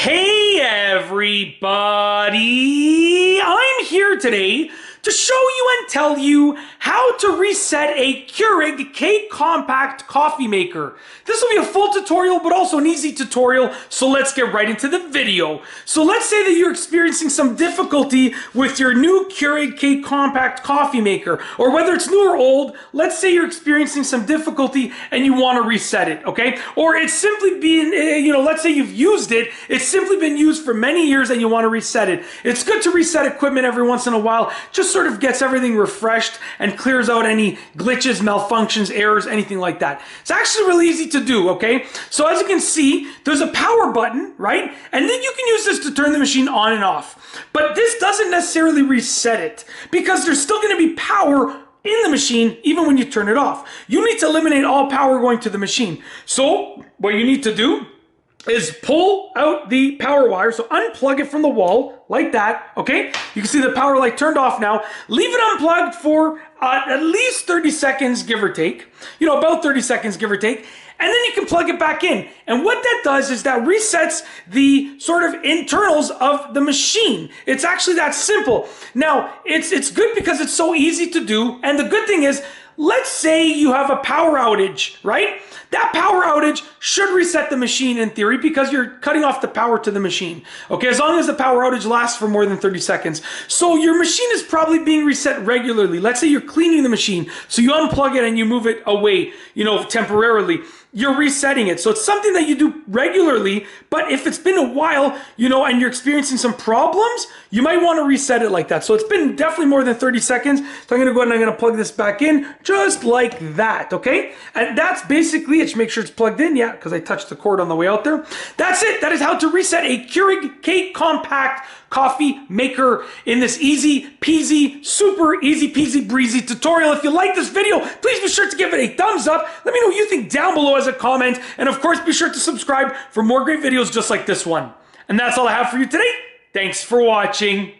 Hey everybody! I'm here today to show you and tell you how to reset a Keurig K Compact coffee maker. This will be a full tutorial, but also an easy tutorial, so let's get right into the video. So let's say that you're experiencing some difficulty with your new Keurig K Compact coffee maker, or whether it's new or old, let's say you're experiencing some difficulty and you want to reset it, okay? Or it's simply been, let's say you've used it, it's simply been used for many years and you want to reset it. It's good to reset equipment every once in a while, just sort of gets everything refreshed and clears out any glitches, malfunctions, errors, anything like that. It's actually really easy to do, okay? So as you can see, there's a power button, right? And then you can use this to turn the machine on and off. But this doesn't necessarily reset it because there's still going to be power in the machine even when you turn it off. You need to eliminate all power going to the machine. So what you need to do is pull out the power wire, so unplug it from the wall like that, okay? You can see the power light turned off now. Leave it unplugged for at least 30 seconds, give or take. About 30 seconds, give or take. And then you can plug it back in. And what that does is that resets the sort of internals of the machine. It's actually that simple. Now, it's good because it's so easy to do. And the good thing is, let's say you have a power outage, right? That power outage should reset the machine in theory because you're cutting off the power to the machine. Okay, as long as the power outage lasts for more than 30 seconds. So your machine is probably being reset regularly. Let's say you're cleaning the machine, so you unplug it and you move it away, temporarily. You're resetting it. So it's something that you do regularly, but if it's been a while, and you're experiencing some problems, you might want to reset it like that. So it's been definitely more than 30 seconds. So I'm going to go ahead and I'm going to plug this back in just like that, okay? And that's basically it. Just make sure it's plugged in, yeah, because I touched the cord on the way out there. That's it. That is how to reset a Keurig K Compact coffee maker in this easy peasy, super easy peasy breezy tutorial. If you like this video, please be sure to give it a thumbs up. Let me know what you think down below as a comment. And of course, be sure to subscribe for more great videos just like this one. And that's all I have for you today. Thanks for watching.